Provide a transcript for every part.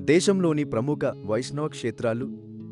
దేశంలోని ప్రముఖ వైష్ణవ క్షేత్రాలు,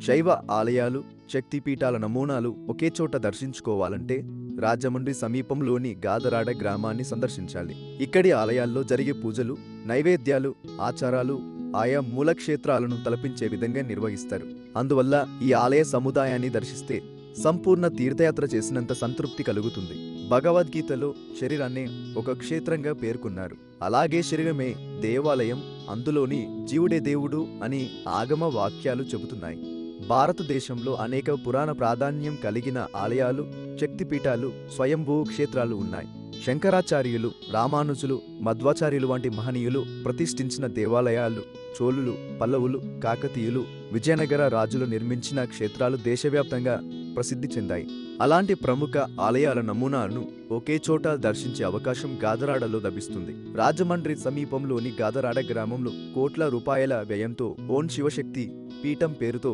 శైవ ఆలయాలు, శక్తిపీఠాల నమూనాలు ఒకే చోట దర్శించుకోవాలంటే రాజమండ్రి సమీపంలోని గాదరాడ గ్రామాన్ని సందర్శించాలి. ఇక్కడి ఆలయాల్లో జరిగే పూజలు, నైవేద్యాలు, ఆచారాలు ఆయా మూలక్షేత్రాలను తలపించే విధంగా నిర్వహిస్తారు. అందువల్ల ఈ ఆలయ సముదాయాన్ని దర్శిస్తే సంపూర్ణ తీర్థయాత్ర చేసినంత సంతృప్తి కలుగుతుంది. భగవద్గీతలో శరీరాన్నే ఒక క్షేత్రంగా పేర్కొన్నారు. అలాగే శరీరమే దేవాలయం, అందులోని జీవుడే దేవుడు అని ఆగమ వాక్యాలు చెబుతున్నాయి. భారతదేశంలో అనేక పురాణ ప్రాధాన్యం కలిగిన ఆలయాలు, శక్తిపీఠాలు, స్వయంభూ క్షేత్రాలు ఉన్నాయి. శంకరాచార్యులు, రామానుజులు, మధ్వాచార్యులు వంటి మహనీయులు ప్రతిష్ఠించిన దేవాలయాలు, చోళులు, పల్లవులు, కాకతీయులు, విజయనగర రాజులు నిర్మించిన క్షేత్రాలు దేశవ్యాప్తంగా ప్రసిద్ధి చెందాయి. అలాంటి ప్రముఖ ఆలయాల నమూనాలను ఒకే చోట దర్శించే అవకాశం గాదరాడలో లభిస్తుంది. రాజమండ్రి సమీపంలోని గాదరాడ గ్రామంలో కోట్ల రూపాయల వ్యయంతో ఓం శివశక్తి పీఠం పేరుతో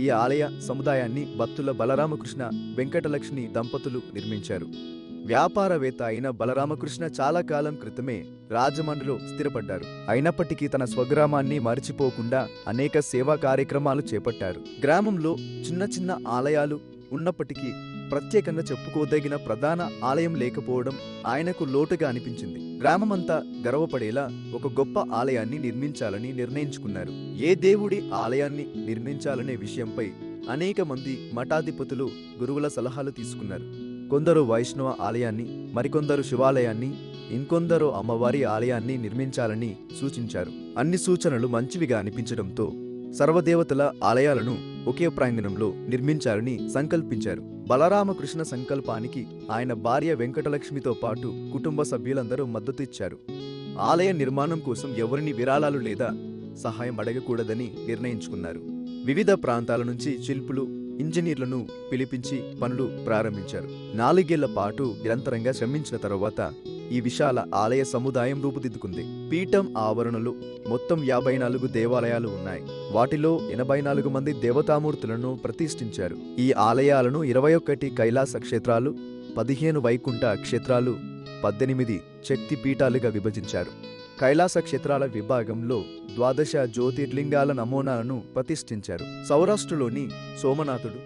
ఈ ఆలయ సముదాయాన్ని భక్తుల బలరామకృష్ణ, వెంకటలక్ష్మి దంపతులు నిర్మించారు. వ్యాపారవేత్త అయిన బలరామకృష్ణ చాలా కాలం క్రితమే రాజమండ్రిలో స్థిరపడ్డారు. అయినప్పటికీ తన స్వగ్రామాన్ని మరిచిపోకుండా అనేక సేవా కార్యక్రమాలు చేపట్టారు. గ్రామంలో చిన్న చిన్న ఆలయాలు ఉన్నప్పటికీ ప్రత్యేకంగా చెప్పుకోదగిన ప్రధాన ఆలయం లేకపోవడం ఆయనకు లోటుగా అనిపించింది. గ్రామమంతా గర్వపడేలా ఒక గొప్ప ఆలయాన్ని నిర్మించాలని నిర్ణయించుకున్నారు. ఏ దేవుడి ఆలయాన్ని నిర్మించాలనే విషయంపై అనేక మంది మఠాధిపతులు, గురువుల సలహాలు తీసుకున్నారు. కొందరు వైష్ణవ ఆలయాన్ని, మరికొందరు శివాలయాన్ని, ఇంకొందరు అమ్మవారి ఆలయాన్ని నిర్మించాలని సూచించారు. అన్ని సూచనలు మంచివిగా అనిపించడంతో సర్వదేవతల ఆలయాలను ఒకే ప్రాంగణంలో నిర్మించాలని సంకల్పించారు. బలరామకృష్ణ సంకల్పానికి ఆయన భార్య వెంకటలక్ష్మితో పాటు కుటుంబ సభ్యులందరూ మద్దతు ఇచ్చారు. ఆలయ నిర్మాణం కోసం ఎవరిని విరాళాలు లేదా సహాయం అడగకూడదని నిర్ణయించుకున్నారు. వివిధ ప్రాంతాల నుంచి శిల్పులు, ఇంజనీర్లను పిలిపించి పనులు ప్రారంభించారు. 4 ఏళ్ల పాటు నిరంతరంగా శ్రమించిన తరువాత ఈ విశాల ఆలయ సముదాయం రూపుదిద్దుకుంది. పీఠం ఆవరణలో మొత్తం 54 దేవాలయాలు ఉన్నాయి. వాటిలో 84 మంది దేవతామూర్తులను ప్రతిష్ఠించారు. ఈ ఆలయాలను 21 కైలాస క్షేత్రాలు, 15 వైకుంఠ క్షేత్రాలు, 18 శక్తి పీఠాలుగా విభజించారు. కైలాస క్షేత్రాల విభాగంలో 12 జ్యోతిర్లింగాల నమూనాలను ప్రతిష్ఠించారు. సౌరాష్ట్రలోని సోమనాథుడు,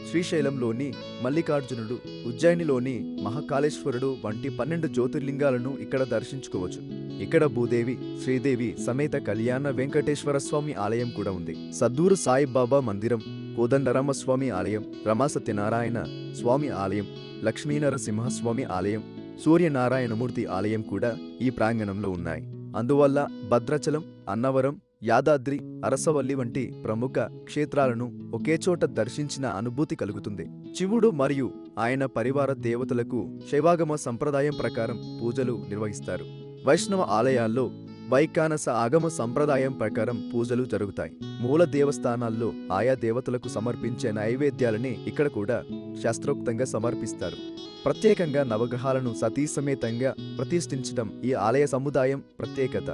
శ్రీశైలంలోని మల్లికార్జునుడు, ఉజ్జయినిలోని మహాకాళేశ్వరుడు వంటి 12 జ్యోతిర్లింగాలను ఇక్కడ దర్శించుకోవచ్చు. ఇక్కడ భూదేవి, శ్రీదేవి సమేత కళ్యాణ వెంకటేశ్వర స్వామి ఆలయం కూడా ఉంది. సద్దూరు సాయిబాబా మందిరం, కోదండరామస్వామి ఆలయం, రమాసత్యనారాయణ స్వామి ఆలయం, లక్ష్మీనరసింహస్వామి ఆలయం, సూర్యనారాయణమూర్తి ఆలయం కూడా ఈ ప్రాంగణంలో ఉన్నాయి. అందువల్ల భద్రాచలం, అన్నవరం, యాదాద్రి, అరసవల్లి వంటి ప్రముఖ క్షేత్రాలను ఒకే చోట దర్శించిన అనుభూతి కలుగుతుంది. శివుడు మరియు ఆయన పరివార దేవతలకు శైవాగమ సంప్రదాయం ప్రకారం పూజలు నిర్వహిస్తారు. వైష్ణవ ఆలయాల్లో వైకానస ఆగమ సంప్రదాయం ప్రకారం పూజలు జరుగుతాయి. మూల దేవస్థానాల్లో ఆయా దేవతలకు సమర్పించే నైవేద్యాలని ఇక్కడ కూడా శాస్త్రోక్తంగా సమర్పిస్తారు. ప్రత్యేకంగా నవగ్రహాలను సతీసమేతంగా ప్రతిష్ఠించడం ఈ ఆలయ సముదాయం ప్రత్యేకత.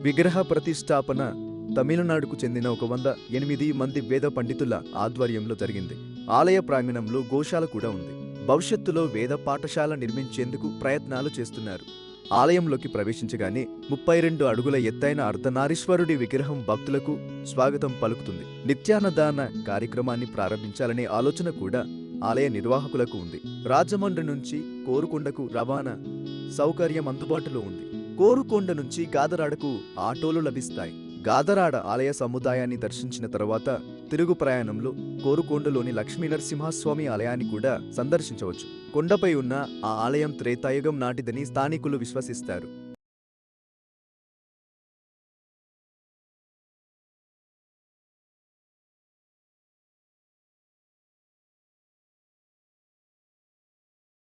విగ్రహ ప్రతిష్టాపన తమిళనాడుకు చెందిన 108 మంది వేద పండితుల ఆధ్వర్యంలో జరిగింది. ఆలయ ప్రాంగణంలో గోశాల కూడా ఉంది. భవిష్యత్తులో వేద పాఠశాల నిర్మించేందుకు ప్రయత్నాలు చేస్తున్నారు. ఆలయంలోకి ప్రవేశించగానే 32 అడుగుల ఎత్తైన అర్ధనారీశ్వరుడి విగ్రహం భక్తులకు స్వాగతం పలుకుతుంది. నిత్యాన్నదాన కార్యక్రమాన్ని ప్రారంభించాలనే ఆలోచన కూడా ఆలయ నిర్వాహకులకు ఉంది. రాజమండ్రి నుంచి కోరుకొండకు రవాణా సౌకర్యం అందుబాటులో ఉంది. కోరుకొండ నుంచి గాదరాడకు ఆటోలు లభిస్తాయి. గాదరాడ ఆలయ సముదాయాన్ని దర్శించిన తర్వాత తిరుగు ప్రయాణంలో కోరుకొండలోని లక్ష్మీనరసింహస్వామి ఆలయాన్ని కూడా సందర్శించవచ్చు. కొండపై ఉన్న ఆ ఆలయం త్రేతాయుగం నాటిదని స్థానికులు విశ్వసిస్తారు.